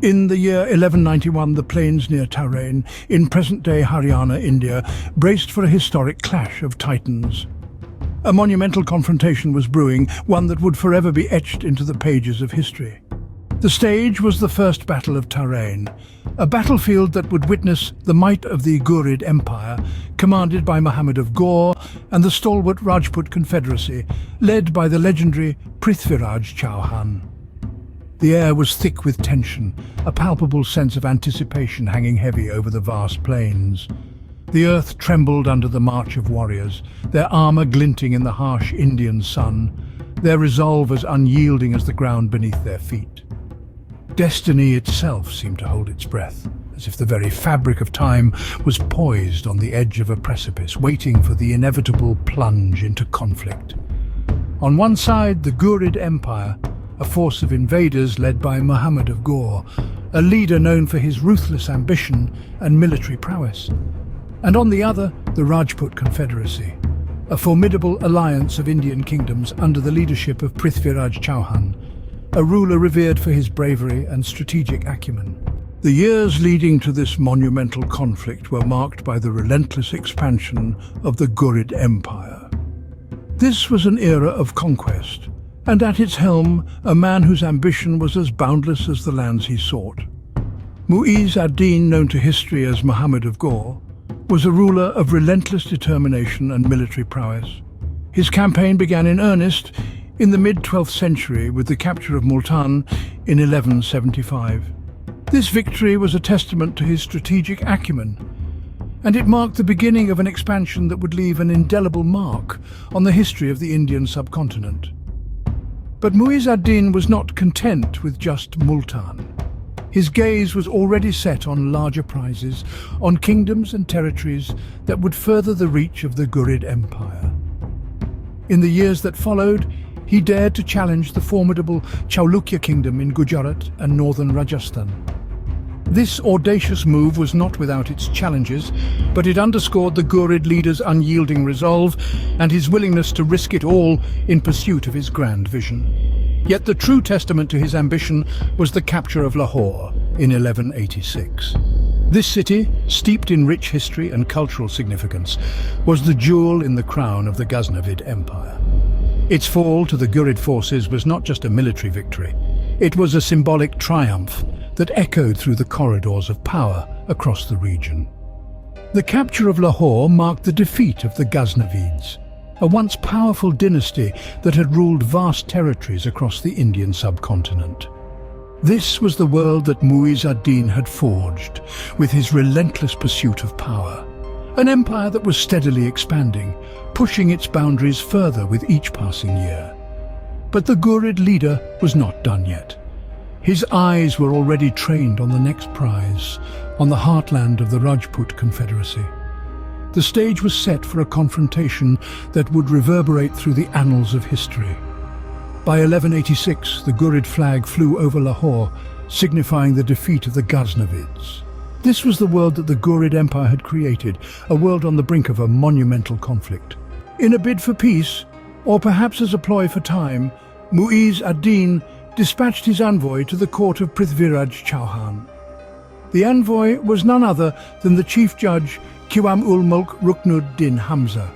In the year 1191, the plains near Tarain, in present-day Haryana, India, braced for a historic clash of titans. A monumental confrontation was brewing, one that would forever be etched into the pages of history. The stage was the First Battle of Tarain, a battlefield that would witness the might of the Ghurid Empire, commanded by Muhammad of Ghor, and the stalwart Rajput Confederacy, led by the legendary Prithviraj Chauhan. The air was thick with tension, a palpable sense of anticipation hanging heavy over the vast plains. The earth trembled under the march of warriors, their armor glinting in the harsh Indian sun, their resolve as unyielding as the ground beneath their feet. Destiny itself seemed to hold its breath, as if the very fabric of time was poised on the edge of a precipice, waiting for the inevitable plunge into conflict. On one side, the Ghurid Empire, a force of invaders led by Muhammad of Ghor, a leader known for his ruthless ambition and military prowess. And on the other, the Rajput Confederacy, a formidable alliance of Indian kingdoms under the leadership of Prithviraj Chauhan, a ruler revered for his bravery and strategic acumen. The years leading to this monumental conflict were marked by the relentless expansion of the Ghurid Empire. This was an era of conquest, and at its helm, a man whose ambition was as boundless as the lands he sought. Mu'izz ad-Din, known to history as Muhammad of Ghor, was a ruler of relentless determination and military prowess. His campaign began in earnest in the mid-12th century with the capture of Multan in 1175. This victory was a testament to his strategic acumen, and it marked the beginning of an expansion that would leave an indelible mark on the history of the Indian subcontinent. But Mu'izz ad-Din was not content with just Multan. His gaze was already set on larger prizes, on kingdoms and territories that would further the reach of the Ghurid Empire. In the years that followed, he dared to challenge the formidable Chalukya kingdom in Gujarat and northern Rajasthan. This audacious move was not without its challenges, but it underscored the Ghurid leader's unyielding resolve and his willingness to risk it all in pursuit of his grand vision. Yet the true testament to his ambition was the capture of Lahore in 1186. This city, steeped in rich history and cultural significance, was the jewel in the crown of the Ghaznavid Empire. Its fall to the Ghurid forces was not just a military victory, it was a symbolic triumph that echoed through the corridors of power across the region. The capture of Lahore marked the defeat of the Ghaznavids, a once powerful dynasty that had ruled vast territories across the Indian subcontinent. This was the world that Mu'izz ad-Din had forged, with his relentless pursuit of power. An empire that was steadily expanding, pushing its boundaries further with each passing year. But the Ghurid leader was not done yet. His eyes were already trained on the next prize, on the heartland of the Rajput Confederacy. The stage was set for a confrontation that would reverberate through the annals of history. By 1186, the Ghurid flag flew over Lahore, signifying the defeat of the Ghaznavids. This was the world that the Ghurid Empire had created, a world on the brink of a monumental conflict. In a bid for peace, or perhaps as a ploy for time, Mu'izz ad-Din dispatched his envoy to the court of Prithviraj Chauhan. The envoy was none other than the chief judge Qiwam-ul-Mulk Ruknuddin Hamza.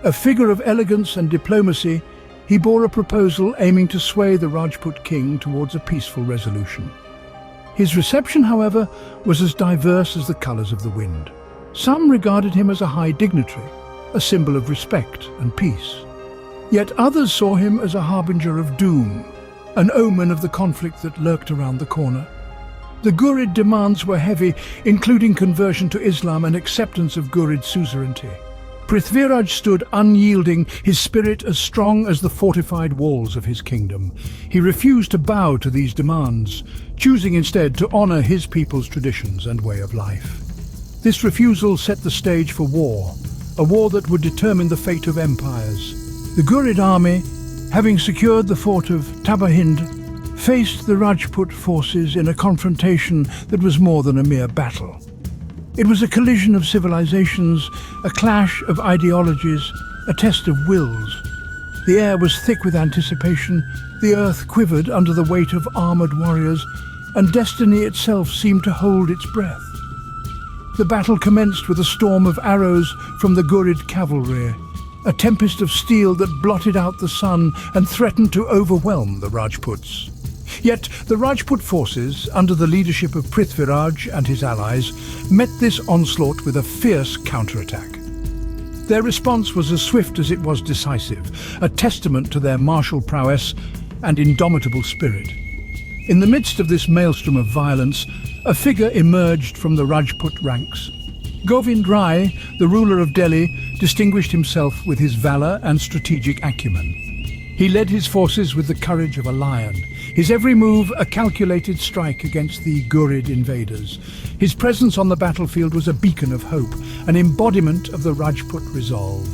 A figure of elegance and diplomacy, he bore a proposal aiming to sway the Rajput king towards a peaceful resolution. His reception, however, was as diverse as the colours of the wind. Some regarded him as a high dignitary, a symbol of respect and peace. Yet others saw him as a harbinger of doom, an omen of the conflict that lurked around the corner. The Ghurid demands were heavy, including conversion to Islam and acceptance of Ghurid suzerainty. Prithviraj stood unyielding, his spirit as strong as the fortified walls of his kingdom. He refused to bow to these demands, choosing instead to honour his people's traditions and way of life. This refusal set the stage for war, a war that would determine the fate of empires. The Ghurid army, having secured the fort of Tabahind, faced the Rajput forces in a confrontation that was more than a mere battle. It was a collision of civilizations, a clash of ideologies, a test of wills. The air was thick with anticipation, the earth quivered under the weight of armoured warriors, and destiny itself seemed to hold its breath. The battle commenced with a storm of arrows from the Ghurid cavalry, a tempest of steel that blotted out the sun and threatened to overwhelm the Rajputs. Yet the Rajput forces, under the leadership of Prithviraj and his allies, met this onslaught with a fierce counterattack. Their response was as swift as it was decisive, a testament to their martial prowess and indomitable spirit. In the midst of this maelstrom of violence, a figure emerged from the Rajput ranks. Govind Rai, the ruler of Delhi, distinguished himself with his valor and strategic acumen. He led his forces with the courage of a lion, his every move a calculated strike against the Ghurid invaders. His presence on the battlefield was a beacon of hope, an embodiment of the Rajput resolve.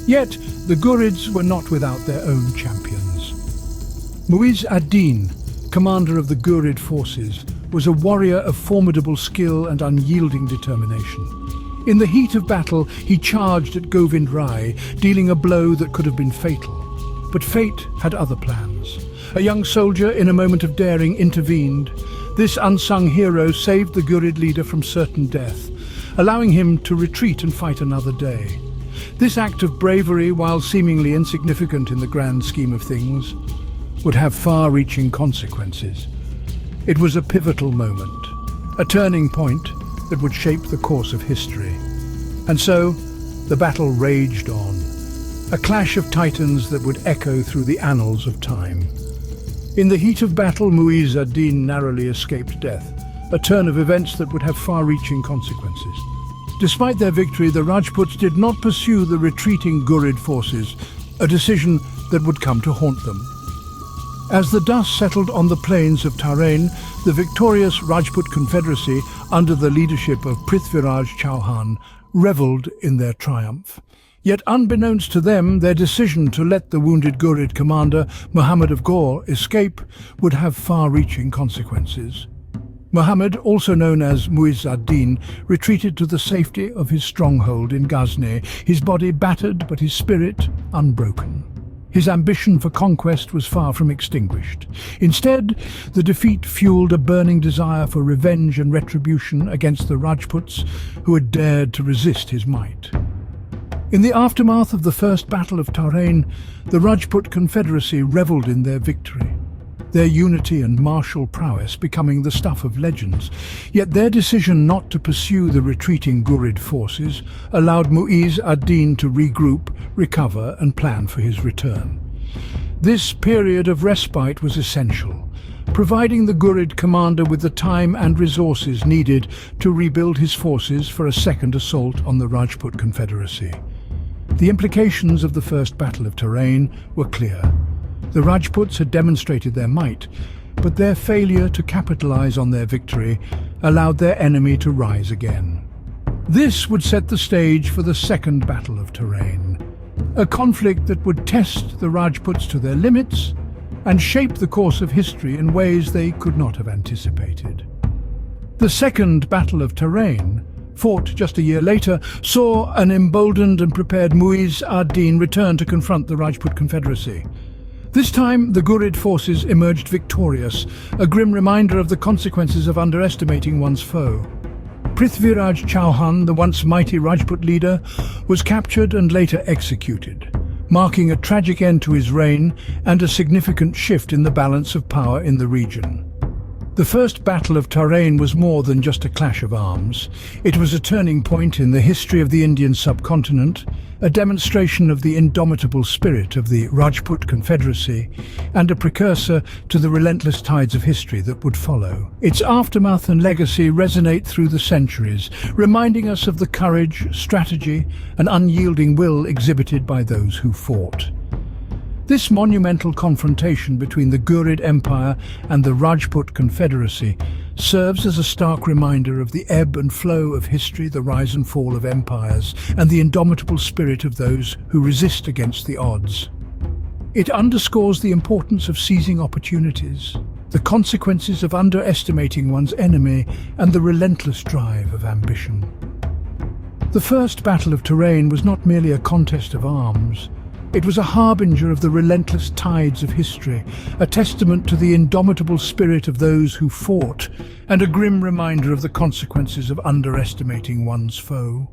Yet, the Ghurids were not without their own champions. Muiz ad-Din, commander of the Ghurid forces, was a warrior of formidable skill and unyielding determination. In the heat of battle, he charged at Govind Rai, dealing a blow that could have been fatal. But fate had other plans. A young soldier, in a moment of daring, intervened. This unsung hero saved the Ghurid leader from certain death, allowing him to retreat and fight another day. This act of bravery, while seemingly insignificant in the grand scheme of things, would have far-reaching consequences. It was a pivotal moment, a turning point that would shape the course of history. And so, the battle raged on, a clash of titans that would echo through the annals of time. In the heat of battle, Muiz ad-Din narrowly escaped death, a turn of events that would have far-reaching consequences. Despite their victory, the Rajputs did not pursue the retreating Ghurid forces, a decision that would come to haunt them. As the dust settled on the plains of Tarain, the victorious Rajput Confederacy, under the leadership of Prithviraj Chauhan, revelled in their triumph. Yet unbeknownst to them, their decision to let the wounded Ghurid commander, Muhammad of Ghor, escape would have far-reaching consequences. Muhammad, also known as Muiz ad-Din, retreated to the safety of his stronghold in Ghazni, his body battered but his spirit unbroken. His ambition for conquest was far from extinguished. Instead, the defeat fueled a burning desire for revenge and retribution against the Rajputs who had dared to resist his might. In the aftermath of the First Battle of Tarain, the Rajput Confederacy revelled in their victory, their unity and martial prowess becoming the stuff of legends. Yet their decision not to pursue the retreating Ghurid forces allowed Muiz ad-Din to regroup, recover and plan for his return. This period of respite was essential, providing the Ghurid commander with the time and resources needed to rebuild his forces for a second assault on the Rajput Confederacy. The implications of the First Battle of Tarain were clear. The Rajputs had demonstrated their might, but their failure to capitalize on their victory allowed their enemy to rise again. This would set the stage for the Second Battle of Tarain, a conflict that would test the Rajputs to their limits and shape the course of history in ways they could not have anticipated. The Second Battle of Tarain, fought just a year later, saw an emboldened and prepared Muiz ad-Din return to confront the Rajput Confederacy. This time, the Ghurid forces emerged victorious, a grim reminder of the consequences of underestimating one's foe. Prithviraj Chauhan, the once mighty Rajput leader, was captured and later executed, marking a tragic end to his reign and a significant shift in the balance of power in the region. The First Battle of Tarain was more than just a clash of arms. It was a turning point in the history of the Indian subcontinent, a demonstration of the indomitable spirit of the Rajput Confederacy, and a precursor to the relentless tides of history that would follow. Its aftermath and legacy resonate through the centuries, reminding us of the courage, strategy, and unyielding will exhibited by those who fought. This monumental confrontation between the Ghurid Empire and the Rajput Confederacy serves as a stark reminder of the ebb and flow of history, the rise and fall of empires, and the indomitable spirit of those who resist against the odds. It underscores the importance of seizing opportunities, the consequences of underestimating one's enemy, and the relentless drive of ambition. The First Battle of Tarain was not merely a contest of arms. It was a harbinger of the relentless tides of history, a testament to the indomitable spirit of those who fought, and a grim reminder of the consequences of underestimating one's foe.